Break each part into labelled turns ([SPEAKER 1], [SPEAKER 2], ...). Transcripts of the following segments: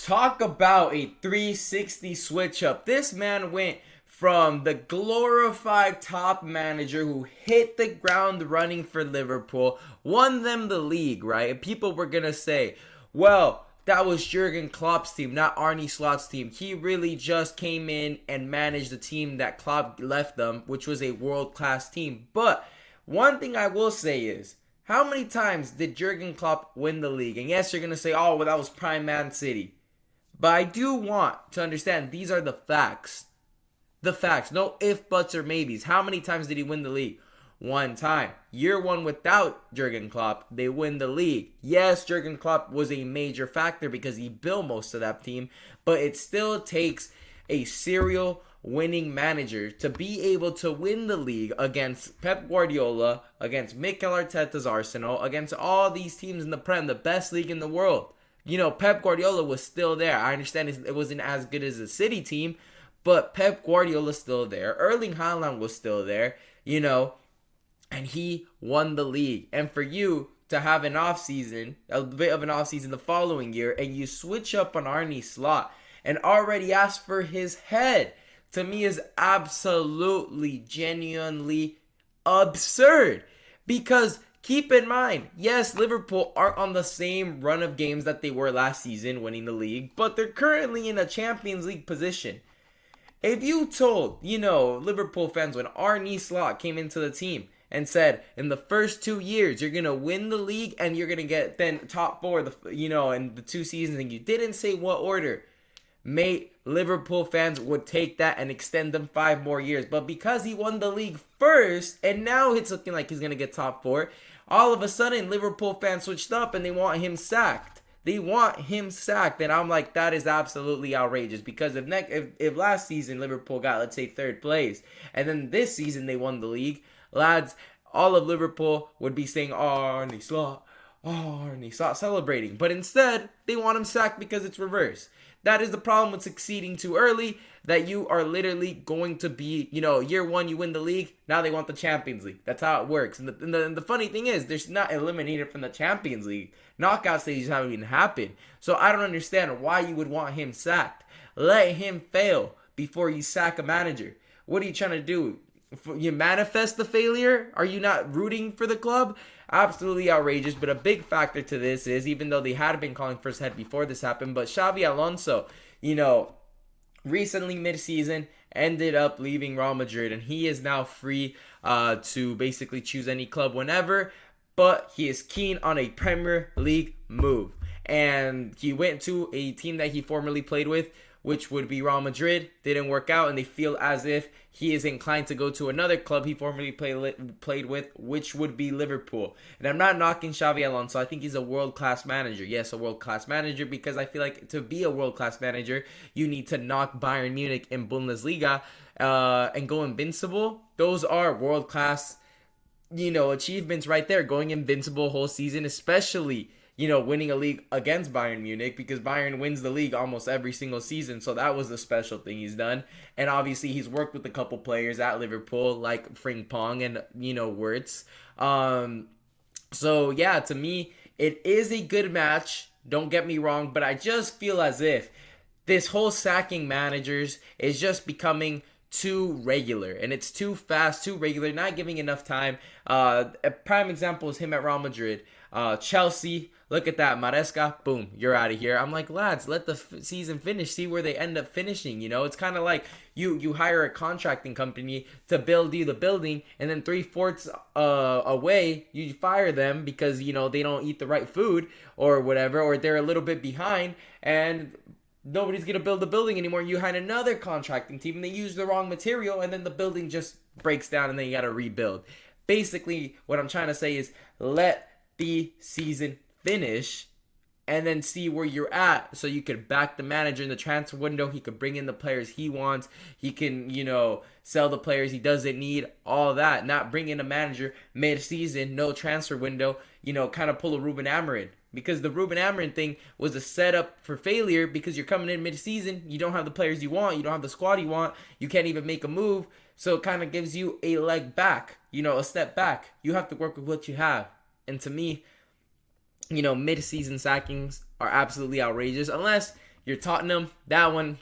[SPEAKER 1] Talk about a 360 switch up. This man went from the glorified top manager who hit the ground running for Liverpool, won them the league, right? And people were going to say, well, that was Jurgen Klopp's team, not Arne Slot's team. He really just came in and managed the team that Klopp left them, which was a world-class team. But one thing I will say is, how many times did Jurgen Klopp win the league? And yes, you're going to say, oh, well, that was prime Man City. But I do want to understand these are the facts. The facts. No ifs, buts, or maybes. How many times did he win the league? One time. Year one without Jurgen Klopp, they win the league. Yes, Jurgen Klopp was a major factor because he built most of that team, but it still takes a serial winning manager to be able to win the league against Pep Guardiola, against Mikel Arteta's Arsenal, against all these teams in the Prem, the best league in the world. You know, Pep Guardiola was still there. I understand it wasn't as good as the City team, but Pep Guardiola's still there. Erling Haaland was still there, you know, and he won the league. And for you to have an offseason, a bit of an offseason the following year, and you switch up on Arne Slot and already ask for his head, to me is absolutely, genuinely absurd. Because keep in mind, yes, Liverpool aren't on the same run of games that they were last season winning the league, but they're currently in a Champions League position. If you told, Liverpool fans when Arne Slot came into the team and said, in the first 2 years, you're going to win the league and you're going to get then top four, in the 2 seasons, and you didn't say what order, mate, Liverpool fans would take that and extend them 5 more years. But because he won the league first, and now it's looking like he's going to get top 4, all of a sudden, Liverpool fans switched up and they want him sacked. They want him sacked, and I'm like, that is absolutely outrageous. Because if last season Liverpool got, let's say, 3rd place, and then this season they won the league, lads, all of Liverpool would be saying, Arne Slot, celebrating. But instead, they want him sacked because it's reverse. That is the problem with succeeding too early, that you are literally going to be, year one you win the league, now they want the Champions League. That's how it works. And the funny thing is, they're not eliminated from the Champions League. Knockout stages haven't even happened. So I don't understand why you would want him sacked. Let him fail before you sack a manager. What are you trying to do? You manifest the failure? Are you not rooting for the club? Absolutely outrageous. But a big factor to this is, even though they had been calling for his head before this happened, but Xabi Alonso, recently mid-season ended up leaving Real Madrid, and he is now free to basically choose any club whenever, but he is keen on a Premier League move. And he went to a team that he formerly played with, which would be Real Madrid. Didn't work out, and they feel as if he is inclined to go to another club he formerly played with, which would be Liverpool. And I'm not knocking Xabi Alonso. I think he's a world-class manager. Yes, a world-class manager, because I feel like to be a world-class manager, you need to knock Bayern Munich in Bundesliga and go invincible. Those are world-class, achievements right there. Going invincible whole season, especially winning a league against Bayern Munich, because Bayern wins the league almost every single season. So that was the special thing he's done. And obviously he's worked with a couple players at Liverpool like Frimpong and, Wirtz. So yeah, to me, it is a good match. Don't get me wrong, but I just feel as if this whole sacking managers is just becoming too regular, and it's too fast, too regular, not giving enough time. A prime example is him at Real Madrid. Chelsea, look at that, Maresca, boom, you're out of here. I'm like, lads, let the season finish, see where they end up finishing. It's kind of like you hire a contracting company to build you the building, and then 3/4 away you fire them because they don't eat the right food or whatever, or they're a little bit behind, and nobody's going to build the building anymore. You hire another contracting team and they use the wrong material, and then the building just breaks down and then you got to rebuild. Basically, what I'm trying to say is let the season finish and then see where you're at, so you could back the manager in the transfer window. He could bring in the players he wants. He can, sell the players he doesn't need, all that. Not bring in a manager mid-season, no transfer window, kind of pull a Ruben Amorim. Because the Ruben Amorim thing was a setup for failure, because you're coming in mid-season, you don't have the players you want, you don't have the squad you want, you can't even make a move, so it kind of gives you a leg back, a step back. You have to work with what you have. And to me, mid-season sackings are absolutely outrageous, unless You're Tottenham. That one,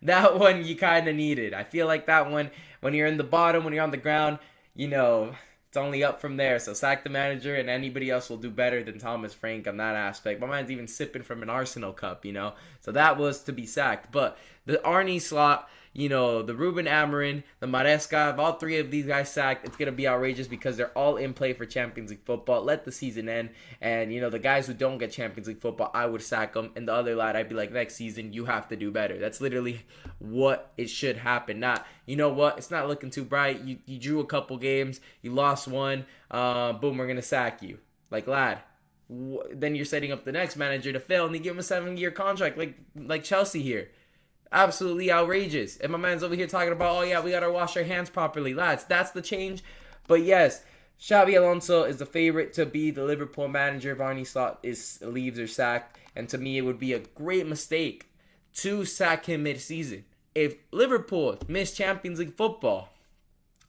[SPEAKER 1] that one you kind of needed. I feel like that one, when you're in the bottom, when you're on the ground, you know, it's only up from there. So sack the manager, and anybody else will do better than Thomas Frank on that aspect. My man's even sipping from an Arsenal cup, you know. So that was to be sacked. But the Arne Slot, you know, the Ruben Amorim, the Maresca, if all three of these guys sacked, it's going to be outrageous because they're all in play for Champions League football. Let the season end. And, you know, the guys who don't get Champions League football, I would sack them. And the other lad, I'd be like, next season, you have to do better. That's literally what it should happen. Not, you know what, it's not looking too bright. You drew a couple games. You lost one. Boom, we're going to sack you. Like, lad, then you're setting up the next manager to fail, and you give him a 7-year contract like Chelsea here. Absolutely outrageous. And my man's over here talking about, oh yeah, we gotta wash our hands properly. Lads, that's the change. But yes, Xabi Alonso is the favorite to be the Liverpool manager if Arne Slot leaves or sacked. And to me, it would be a great mistake to sack him mid-season. If Liverpool miss Champions League football,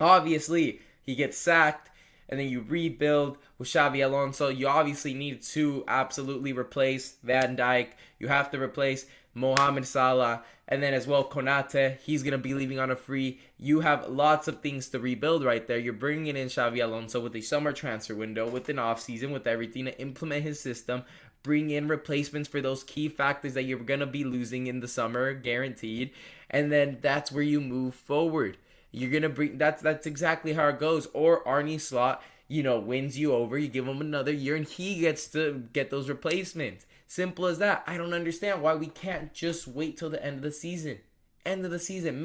[SPEAKER 1] obviously he gets sacked, and then you rebuild with Xabi Alonso. You obviously need to absolutely replace Van Dijk. You have to replace Mohamed Salah, and then as well Konate. He's going to be leaving on a free. You have lots of things to rebuild right there. You're bringing in Xabi Alonso with a summer transfer window, with an offseason, with everything to implement his system. Bring in replacements for those key factors that you're going to be losing in the summer, guaranteed. And then that's where you move forward. You're going to bring, that's exactly how it goes. Or Arne Slot, you know, wins you over. You give him another year and he gets to get those replacements. Simple as that. I don't understand why we can't just wait till the end of the season. End of the season.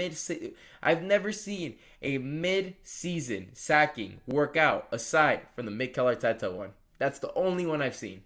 [SPEAKER 1] I've never seen a mid-season sacking work out aside from the Mikel Arteta one. That's the only one I've seen.